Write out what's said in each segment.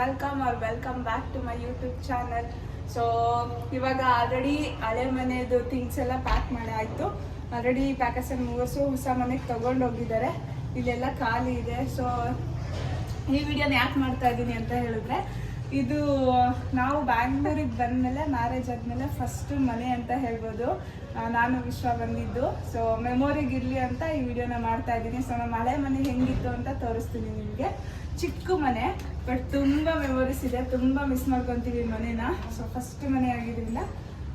Welcome back to my YouTube channel. So ಇವಾಗ already ಹಳೆ ಮನೆಯದು ಥಿಂಗ್ಸ್ ಎಲ್ಲ ಪ್ಯಾಕ್ ಮಾಡಿ ಆಯಿತು. ಆಲ್ರೆಡಿ ಪ್ಯಾಕರ್ಸ್ ಆ್ಯಂಡ್ ಮೂವರ್ಸು ಹೊಸ ಮನೆಗೆ ತೊಗೊಂಡೋಗಿದ್ದಾರೆ. ಇಲ್ಲೆಲ್ಲ ಖಾಲಿ ಇದೆ. ಸೊ ಈ ವಿಡಿಯೋನ ಯಾಕೆ ಮಾಡ್ತಾ ಇದ್ದೀನಿ ಅಂತ ಹೇಳಿದ್ರೆ, ಇದು ನಾವು ಬ್ಯಾಂಗ್ಳೂರಿಗೆ ಬಂದಮೇಲೆ ಮ್ಯಾರೇಜ್ ಆದಮೇಲೆ ಫಸ್ಟು ಮನೆ ಅಂತ ಹೇಳ್ಬೋದು. ನಾನು ವಿಶ್ವ ಬಂದಿದ್ದು. ಸೊ ಮೆಮೊರಿಗಿರಲಿ ಅಂತ ಈ ವಿಡಿಯೋನ ಮಾಡ್ತಾ ಇದ್ದೀನಿ. ಸೊ ನಮ್ಮ ಹಳೆ ಮನೆ ಹೆಂಗಿತ್ತು ಅಂತ ತೋರಿಸ್ತೀನಿ ನಿಮಗೆ. ಚಿಕ್ಕ ಮನೆ, ಬಟ್ ತುಂಬ ಮೆಮೊರೀಸ್ ಇದೆ, ತುಂಬ ಮಿಸ್ ಮಾಡ್ಕೊತೀವಿ ಮನೇನ. ಸೊ ಫಸ್ಟ್ ಮನೆ ಆಗಿದ್ದರಿಂದ.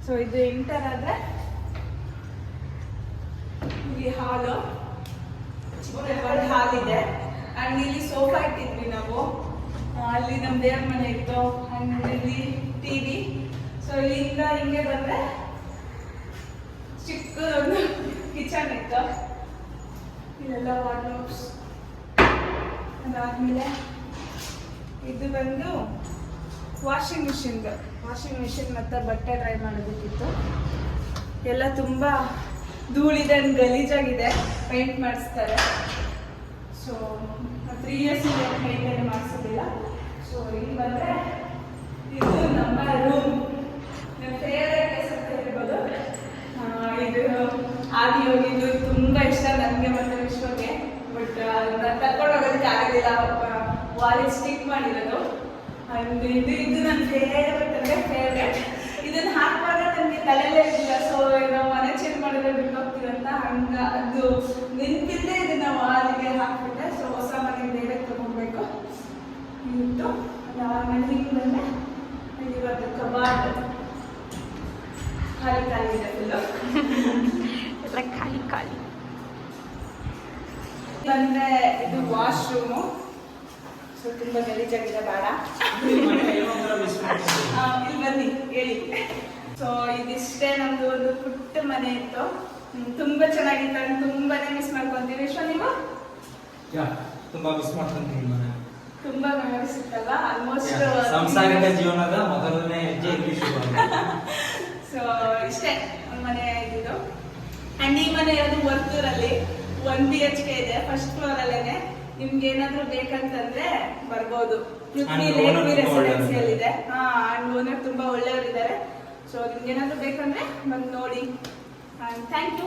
ಸೊ ಇದು ಎಂಟರ್ ಆದರೆ ಇಲ್ಲಿ ಹಾಲು, ಚಿಕ್ಕ ಹಾಲ್ ಇದೆ. ಆ್ಯಂಡ್ ಇಲ್ಲಿ ಸೋಫಾ ಇಟ್ಟಿದ್ವಿ ನಾವು. ಅಲ್ಲಿ ನಮ್ಮ ದೇವ್ರ ಮನೆ ಇತ್ತು. ಆ್ಯಂಡ್ ಇಲ್ಲಿ ಟಿವಿ. ಸೊ ಇಲ್ಲಿಂದ ಹಿಂಗೆ ಬಂದರೆ ಚಿಕ್ಕದೊಂದು ಕಿಚನ್ ಇತ್ತು. ಇದೆಲ್ಲ ವಾರ್ಡ್ರೋಬ್ಸ್. ಅದಾದಮೇಲೆ ಇದು ಬಂದು ವಾಷಿಂಗ್ ಮಿಷಿನ್ ಮತ್ತು ಬಟ್ಟೆ ಡ್ರೈ ಮಾಡೋದಕ್ಕಿತ್ತು. ಎಲ್ಲ ತುಂಬ ಧೂಳಿದೆ, ಗಲೀಜಾಗಿದೆ, ಪೇಂಟ್ ಮಾಡಿಸ್ತಾರೆ. ಸೊ 3 years ಪೇಂಟ್ ಏನು ಮಾಡಿಸೋದಿಲ್ಲ. ಸೊ ಇಲ್ಲಿ ಬಂದರೆ ಇದು ನಮ್ಮ ರೂಮ್. ನನ್ನ ಫೇವ್ರೇಟ್ ಪ್ಲೇಸ್ ಅಂತ ಹೇಳ್ಬೋದು. ಇದು ಆಗಿ ಹೋಗಿದ್ದು ತುಂಬ ಇಷ್ಟ ನನಗೆ ಮತ್ತು ವಿಶ್ವಕ್ಕೆ. ಬಟ್ ನಾನು ಕರ್ಕೊಂಡು ಹೋಗೋದಕ್ಕೆ ಆಗೋದಿಲ್ಲ, ವಾಲಿಗೆ ಸ್ಟಿಕ್ ಮಾಡಿರೋದು. ಅಂಡ್ ಇದು ನನ್ನ ಫೇವ್ರೇಟ್. ಇದನ್ನು ಹಾಕುವಾಗ ನನಗೆ ತಲೆಯಲ್ಲೇ ಇರಲಿಲ್ಲ. ಸೊ ನಾವು ಮನೆ ಚೇಂಜ್ ಮಾಡಿದ್ರೆ ಬಿಟ್ಟು ಹೋಗ್ತೀವಂತ ಹಂಗೆ ಅದು ನೆನಪಿಲ್ಲದೆ ಇದನ್ನು ವಾಲಿಗೆ ಹಾಕ್ಬಿಟ್ಟೆ. ಸೊ ಹೊಸ ಮನೆಗೆ ಬೇರೆ ತೊಗೊಳ್ಬೇಕು ಇತ್ತು. ಆಮೇಲೆ ಹಿಂಗೆ ಬಂದರೆ ಇಲ್ಲಿ ಬರ್ತದೆ ಕಬಾರ್ಡ್. ಖಾಲಿ ಇದೆ ಫುಲ್ಲು, ಎಲ್ಲ ಖಾಲಿ. ಬಂದರೆ ಇದು ವಾಶ್ರೂಮು. ಸೊ ತುಂಬ ಗಲೀಜಾಗಿದೆ, ಬೇಡ. ಇಲ್ಲಿ ಬನ್ನಿ ಹೇಳಿ. ಸೊ ಇದಿಷ್ಟೇ ನಮ್ಮದು ಒಂದು ಪುಟ್ಟ ಮನೆ ಇತ್ತು. ತುಂಬ ಚೆನ್ನಾಗಿತ್ತು. ತುಂಬಾನೇ ಮಿಸ್ ಮಾಡ್ಕೊಂತೀವಿ. ವಿಶ್ವ, ನೀವು? ತುಂಬಾ ಮಿಸ್ ಮಾಡ್ಕೊಂತೀವಿ ಮನೆ. ತುಂಬಾ ಮೆಮೊರೀಸ್ ಇತ್ತಲ್ಲ. ಆಲ್ಮೋಸ್ಟ್ ಸಂಸಾರಿಕ ಜೀವನದ ಮೊದಲನೇ ಹೆಜ್ಜೆ ಇಲ್ಲಿ ಶುರು. ಸೊ ಇಷ್ಟೇ ಮನೆ ಇದ್ದು. ಆ್ಯಂಡ್ ಈ ಮನೆ ಇರೋದು ವರ್ತೂರಲ್ಲಿ 1 BHK ಇದೆ, ಫಸ್ಟ್ ಫ್ಲೋರ್ ಅಲ್ಲೇನೆ. ನಿಮ್ಗೆ ಏನಾದ್ರು ಬೇಕಂತಂದ್ರೆ ಬರ್ಬೋದು. ರೆಸಿಡೆನ್ಸಿಯಲ್ಲಿದೆ. ಆ್ಯಂಡ್ ಓನರ್ ತುಂಬಾ ಒಳ್ಳೆಯವರಿದ್ದಾರೆ. ಸೊ ನಿಮ್ಗೆ ಏನಾದ್ರು ಬೇಕಂದ್ರೆ ಬಂದು ನೋಡಿ. Thank you.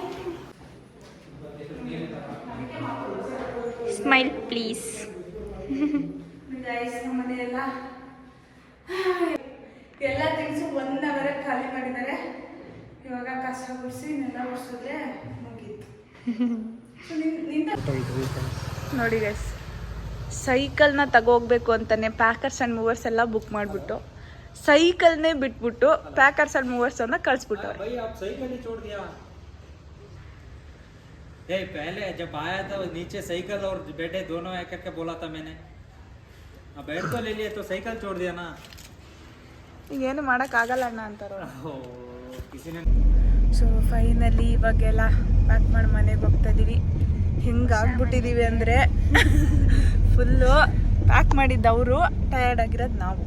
Smile please. ನಮ್ಮನೆ ಎಲ್ಲ ಥಿಂಗ್ಸು 1 hour ಖಾಲಿ ಮಾಡಿದ್ದಾರೆ. ಇವಾಗ ಕಸ ಗುಡಿಸಿ ನೆಲ ಒರೆಸಿದ್ರೆ ಮುಗೀತು. ನೋಡಿ ಗೈಸ್, ಸೈಕಲ್ನ ತಗೋಗ್ಬೇಕು ಅಂತಾನೆ ಪ್ಯಾಕರ್ಸ್ ಆ್ಯಂಡ್ ಮೂವರ್ಸ್ ಎಲ್ಲ ಬುಕ್ ಮಾಡಿಬಿಟ್ಟು ಸೈಕಲ್ನೇ ಬಿಟ್ಬಿಟ್ಟು ಪ್ಯಾಕರ್ಸ್ ಆ್ಯಂಡ್ ಮೂವರ್ಸ್ ಅಂತ ಕಳಿಸ್ಬಿಟ್ಟು. पहले जब आया था नीचे साइकिल और बैठे दोनों एक एक बोला था मैंने, अब बैठ तो ले लिए तो साइकिल छोड़ दिया ना. ಈಗೇನು ಮಾಡೋಕ್ಕಾಗಲ್ಲ ಅಣ್ಣ ಅಂತಾರ. ಸೊ ಫೈನಲಿ ಇವಾಗೆಲ್ಲ ಪ್ಯಾಕ್ ಮಾಡಿ ಮನೆಗೆ ಹೋಗ್ತಾ ಇದ್ದೀವಿ. ಹಿಂಗಾಗ್ಬಿಟ್ಟಿದ್ದೀವಿ ಅಂದರೆ ಫುಲ್ಲು ಪ್ಯಾಕ್ ಮಾಡಿದ್ದವರು, ಟಯರ್ಡ್ ಆಗಿರೋದು ನಾವು.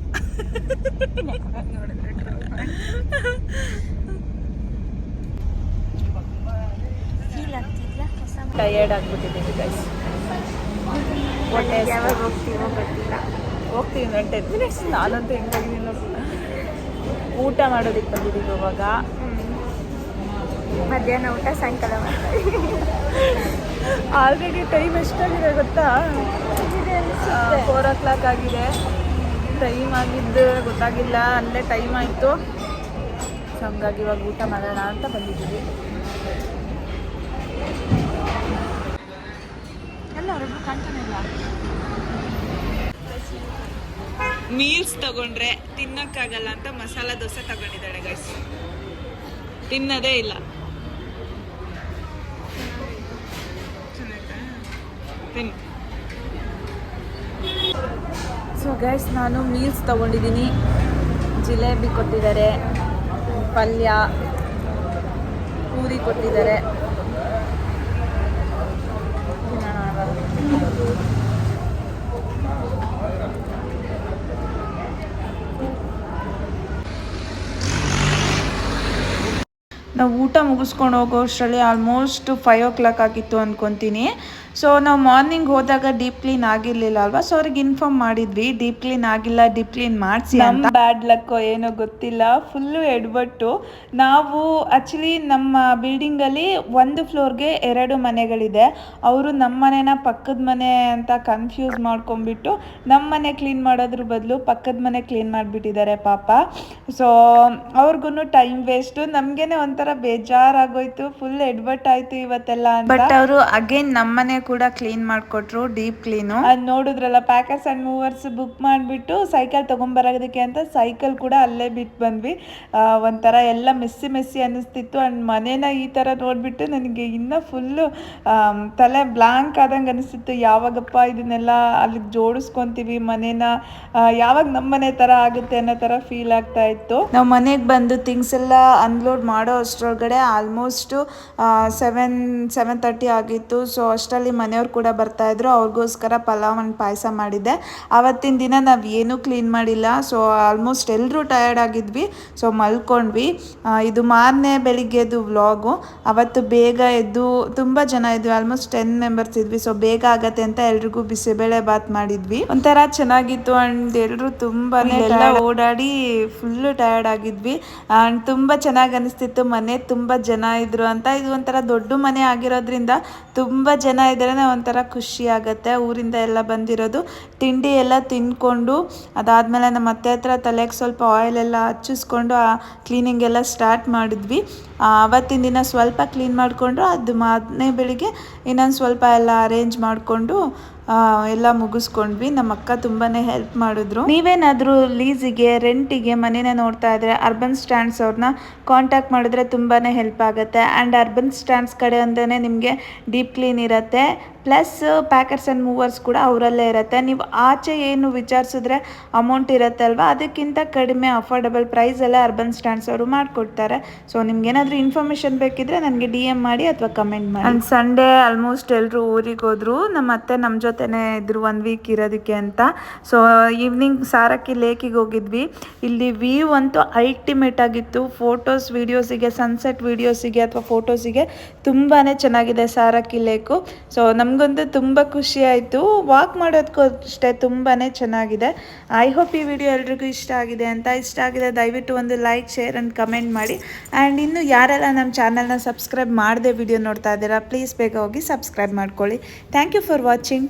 ಟಯರ್ಡ್ ಆಗಿಬಿಟ್ಟಿದ್ದೀವಿ ಗೈಸ್. ಯಾವಾಗ ಹೋಗ್ತೀವೋ ಗೊತ್ತಿಲ್ಲ. ಹೋಗ್ತೀವಿ ನಾನು 10 minutes. ನಾನಂತೂ ಹೆಂಗಾಗಿದ್ದೀನಿ. ಊಟ ಮಾಡೋದಕ್ಕೆ ಬಂದಿದ್ದೀವಿ ಇವಾಗ. ಮಧ್ಯಾಹ್ನ ಊಟ, ಸಾಯಂಕಾಲ ಆಲ್ರೆಡಿ ಟೈಮ್ ಎಷ್ಟಾಗಿದೆ ಗೊತ್ತಾ? 4 o'clock ಆಗಿದೆ. ಟೈಮ್ ಆಗಿದ್ದು ಗೊತ್ತಾಗಿಲ್ಲ, ಅಲ್ಲೇ ಟೈಮ್ ಆಯಿತು. ಸೊ ಹಂಗಾಗಿ ಇವಾಗ ಊಟ ಮಾಡೋಣ ಅಂತ ಬಂದಿದ್ದೀವಿ. ಎಲ್ಲ ಅವ್ರೊಬ್ರು ಕಾಣ್ತಾನೆ ಇಲ್ಲ. ಮೀಲ್ಸ್ ತಗೊಂಡ್ರೆ ತಿನ್ನೋಕ್ಕಾಗಲ್ಲ ಅಂತ ಮಸಾಲ ದೋಸೆ ತಗೊಂಡಿದ್ದಾಳೆ ಗೈಸ್. ತಿನ್ನೋದೇ ಇಲ್ಲ. ಸೊ ಗೈಸ್, ನಾನು ಮೀಲ್ಸ್ ತಗೊಂಡಿದ್ದೀನಿ. ಜಿಲೇಬಿ ಕೊಟ್ಟಿದ್ದಾರೆ, ಪಲ್ಯ, ಪೂರಿ ಕೊಟ್ಟಿದ್ದಾರೆ. ನಾವು ಊಟ ಮುಗಿಸ್ಕೊಂಡು ಹೋಗೋ ಅಷ್ಟರಲ್ಲಿ ಆಲ್ಮೋಸ್ಟ್ 5 o'clock ಆಗಿತ್ತು ಅಂದ್ಕೊತೀನಿ. ಸೊ ನಾವು ಮಾರ್ನಿಂಗ್ ಹೋದಾಗ ಡೀಪ್ ಕ್ಲೀನ್ ಆಗಿರಲಿಲ್ಲ ಅಲ್ವಾ, ಸೊ ಅವ್ರಿಗೆ ಇನ್ಫಾರ್ಮ್ ಮಾಡಿದ್ವಿ ಡೀಪ್ ಕ್ಲೀನ್ ಆಗಿಲ್ಲ, ಡೀಪ್ ಕ್ಲೀನ್ ಮಾಡಿಸಿ ಅಂತ. ಬ್ಯಾಡ್ ಲಕ್ಕೋ ಏನೋ ಗೊತ್ತಿಲ್ಲ, ಫುಲ್ಲು ಎಡ್ಬಟ್ಟು. ನಾವು ಆ್ಯಕ್ಚುಲಿ ನಮ್ಮ ಬಿಲ್ಡಿಂಗಲ್ಲಿ 1 ಫ್ಲೋರ್ಗೆ 2 ಮನೆಗಳಿದೆ. ಅವರು ನಮ್ಮ ಮನೆನ ಪಕ್ಕದ ಮನೆ ಅಂತ ಕನ್ಫ್ಯೂಸ್ ಮಾಡ್ಕೊಂಡ್ಬಿಟ್ಟು ನಮ್ಮ ಮನೆ ಕ್ಲೀನ್ ಮಾಡೋದ್ರ ಬದಲು ಪಕ್ಕದ ಮನೆ ಕ್ಲೀನ್ ಮಾಡಿಬಿಟ್ಟಿದ್ದಾರೆ ಪಾಪ. ಸೊ ಅವ್ರಿಗೂ ಟೈಮ್ ವೇಸ್ಟು, ನಮಗೇನೆ ಒಂಥರ ಬೇಜಾರಾಗೋಯ್ತು, ಫುಲ್ ಎಡ್ಬಟ್ಟಾಯಿತು ಇವತ್ತೆಲ್ಲ ಅಂತ. ಬಟ್ ಅವರು ಅಗೇನ್ ನಮ್ಮನೆ ಕೂಡ ಕ್ಲೀನ್ ಮಾಡಿಕೊಟ್ರು, ಡೀಪ್ ಕ್ಲೀನು. ಅದು ನೋಡಿದ್ರಲ್ಲ, ಪ್ಯಾಕರ್ಸ್ ಆ್ಯಂಡ್ ಮೂವರ್ಸ್ ಬುಕ್ ಮಾಡಿಬಿಟ್ಟು ಸೈಕಲ್ ತೊಗೊಂಬರೋದಕ್ಕೆ ಅಂತ ಸೈಕಲ್ ಕೂಡ ಅಲ್ಲೇ ಬಿಟ್ಟು ಬಂದ್ವಿ. ಒಂಥರ ಎಲ್ಲ ಮೆಸ್ಸಿ ಅನ್ನಿಸ್ತಿತ್ತು. ಆ್ಯಂಡ್ ಮನೇನ ಈ ಥರ ನೋಡಿಬಿಟ್ಟು ನನಗೆ ಇನ್ನೂ ಫುಲ್ಲು ತಲೆ ಬ್ಲ್ಯಾಂಕ್ ಆದಂಗೆ ಅನಿಸ್ತಿತ್ತು. ಯಾವಾಗಪ್ಪ ಇದನ್ನೆಲ್ಲ ಅಲ್ಲಿಗೆ ಜೋಡಿಸ್ಕೊತೀವಿ ಮನೇನ, ಯಾವಾಗ ನಮ್ಮ ಮನೆ ಥರ ಆಗುತ್ತೆ ಅನ್ನೋ ಥರ ಫೀಲ್ ಆಗ್ತಾ ಇತ್ತು. ನಾವು ಮನೆಗೆ ಬಂದು ಥಿಂಗ್ಸ್ ಎಲ್ಲ ಅನ್ಲೋಡ್ ಮಾಡೋ ಅಷ್ಟರೊಳಗಡೆ ಆಲ್ಮೋಸ್ಟು 7:30 ಆಗಿತ್ತು. ಸೊ ಅಷ್ಟರಲ್ಲಿ ಮನೆಯವ್ರು ಕೂಡ ಬರ್ತಾಯಿದ್ರು, ಅವ್ರಿಗೋಸ್ಕರ ಪಲಾವ್ ಅಂಡ್ ಪಾಯಸ ಮಾಡಿದ್ದೆ. ಆವತ್ತಿನ ದಿನ ನಾವು ಏನೂ ಕ್ಲೀನ್ ಮಾಡಿಲ್ಲ. ಸೊ ಆಲ್ಮೋಸ್ಟ್ ಎಲ್ಲರೂ ಟಯರ್ಡ್ ಆಗಿದ್ವಿ, ಸೊ ಮಲ್ಕೊಂಡ್ವಿ. ಇದು ಮಾರನೇ ಬೆಳಿಗ್ಗೆದು ವ್ಲಾಗು. ಅವತ್ತು ಬೇಗ ಎದ್ದು ತುಂಬ ಜನ ಇದ್ವಿ, ಆಲ್ಮೋಸ್ಟ್ 10 ಮೆಂಬರ್ಸ್ ಇದ್ವಿ. ಸೊ ಬೇಗ ಆಗತ್ತೆ ಅಂತ ಎಲ್ರಿಗೂ ಬಿಸಿಬೇಳೆ ಬಾತ್ ಮಾಡಿದ್ವಿ. ಒಂಥರ ಚೆನ್ನಾಗಿತ್ತು. ಆ್ಯಂಡ್ ಎಲ್ಲರೂ ತುಂಬ ಎಲ್ಲ ಓಡಾಡಿ ಫುಲ್ಲು ಟಯರ್ಡ್ ಆಗಿದ್ವಿ. ಆ್ಯಂಡ್ ತುಂಬ ಚೆನ್ನಾಗಿ ಅನಿಸ್ತಿತ್ತು, ಮನೆ ತುಂಬ ಜನ ಇದ್ರು ಅಂತ. ಇದು ಒಂಥರ ದೊಡ್ಡ ಮನೆ ಆಗಿರೋದ್ರಿಂದ ತುಂಬ ಜನ ಇದ್ರೇ ಒಂಥರ ಖುಷಿ ಆಗುತ್ತೆ. ಊರಿಂದ ಎಲ್ಲ ಬಂದಿರೋದು, ತಿಂಡಿ ಎಲ್ಲ ತಿಂದ್ಕೊಂಡು ಅದಾದಮೇಲೆ ನಮ್ಮ ಅತ್ತೆ ಹತ್ರ ತಲೆಗೆ ಸ್ವಲ್ಪ ಆಯಿಲ್ ಎಲ್ಲ ಹಚ್ಚಿಸ್ಕೊಂಡು ಆ ಕ್ಲೀನಿಂಗ್ ಎಲ್ಲ ಸ್ಟಾರ್ಟ್ ಮಾಡಿದ್ವಿ. ಆವತ್ತಿನ ದಿನ ಸ್ವಲ್ಪ ಕ್ಲೀನ್ ಮಾಡಿಕೊಂಡ್ರು, ಅದು ಮಾರನೇ ಬೆಳಿಗ್ಗೆ ಇನ್ನೊಂದು ಸ್ವಲ್ಪ ಎಲ್ಲ ಅರೇಂಜ್ ಮಾಡಿಕೊಂಡು ಎಲ್ಲ ಮುಗಿಸ್ಕೊಂಡ್ವಿ. ನಮ್ಮ ಅಕ್ಕ ತುಂಬಾ ಹೆಲ್ಪ್ ಮಾಡಿದ್ರು. ನೀವೇನಾದರೂ ಲೀಸಿಗೆ ರೆಂಟಿಗೆ ಮನೇನ ನೋಡ್ತಾ ಇದ್ರೆ ಅರ್ಬನ್ ಸ್ಟ್ಯಾಂಡ್ಸ್ ಅವ್ರನ್ನ ಕಾಂಟ್ಯಾಕ್ಟ್ ಮಾಡಿದ್ರೆ ತುಂಬಾ ಹೆಲ್ಪ್ ಆಗುತ್ತೆ. ಆ್ಯಂಡ್ ಅರ್ಬನ್ ಸ್ಟ್ಯಾಂಡ್ಸ್ ಕಡೆ ಅಂದೇ ನಿಮಗೆ ಡೀಪ್ ಕ್ಲೀನ್ ಇರುತ್ತೆ, ಪ್ಲಸ್ ಪ್ಯಾಕರ್ಸ್ ಆ್ಯಂಡ್ ಮೂವರ್ಸ್ ಕೂಡ ಅವರಲ್ಲೇ ಇರುತ್ತೆ. ನೀವು ಆಚೆ ಏನು ವಿಚಾರಿಸಿದ್ರೆ ಅಮೌಂಟ್ ಇರುತ್ತೆ ಅಲ್ವಾ, ಅದಕ್ಕಿಂತ ಕಡಿಮೆ ಅಫೋರ್ಡಬಲ್ ಪ್ರೈಸಲ್ಲೇ ಅರ್ಬನ್ ಸ್ಟ್ಯಾಂಡ್ಸ್ ಅವರು ಮಾಡಿಕೊಡ್ತಾರೆ. ಸೊ ನಿಮ್ಗೇನಾದರೂ ಇನ್ಫಾರ್ಮೇಷನ್ ಬೇಕಿದ್ರೆ ನನಗೆ DM ಮಾಡಿ ಅಥವಾ ಕಮೆಂಟ್ ಮಾಡಿ. ಆ್ಯಂಡ್ ಸಂಡೇ ಆಲ್ಮೋಸ್ಟ್ ಎಲ್ಲರೂ ಊರಿಗೆ ಹೋದ್ರು. ನಮ್ಮ ಅತ್ತೆ ನಮ್ಮ ಜೊತೆನೇ ಇದ್ರು 1 ವೀಕ್ ಇರೋದಕ್ಕೆ ಅಂತ. ಸೊ ಈವ್ನಿಂಗ್ ಸಾರಕ್ಕಿ ಲೇಕಿಗೆ ಹೋಗಿದ್ವಿ. ಇಲ್ಲಿ ವ್ಯೂ ಅಂತೂ ಅಲ್ಟಿಮೇಟ್ ಆಗಿತ್ತು. ಫೋಟೋಸ್ ವೀಡಿಯೋಸಿಗೆ, ಸನ್ಸೆಟ್ ವೀಡಿಯೋಸಿಗೆ ಅಥವಾ ಫೋಟೋಸಿಗೆ ತುಂಬಾ ಚೆನ್ನಾಗಿದೆ ಸಾರಕ್ಕಿ ಲೇಕು. ಸೊ ನಮಗಂತೂ ತುಂಬ ಖುಷಿ ಆಯಿತು. ವಾಕ್ ಮಾಡೋದಕ್ಕೂ ಅಷ್ಟೇ ತುಂಬಾ ಚೆನ್ನಾಗಿದೆ. ಐ ಹೋಪ್ ಈ ವಿಡಿಯೋ ಎಲ್ರಿಗೂ ಇಷ್ಟ ಆಗಿದೆ ಅಂತ. ಇಷ್ಟ ಆಗಿದೆ ದಯವಿಟ್ಟು ಒಂದು ಲೈಕ್, ಶೇರ್ ಆ್ಯಂಡ್ ಕಮೆಂಟ್ ಮಾಡಿ. ಆ್ಯಂಡ್ ಇನ್ನು ಯಾರೆಲ್ಲ ನಮ್ಮ ಚಾನಲ್ನ ಸಬ್ಸ್ಕ್ರೈಬ್ ಮಾಡದೆ ವಿಡಿಯೋ ನೋಡ್ತಾ ಇದ್ದೀರಾ, ಪ್ಲೀಸ್ ಬೇಗ ಹೋಗಿ ಸಬ್ಸ್ಕ್ರೈಬ್ ಮಾಡ್ಕೊಳ್ಳಿ. Thank you for watching.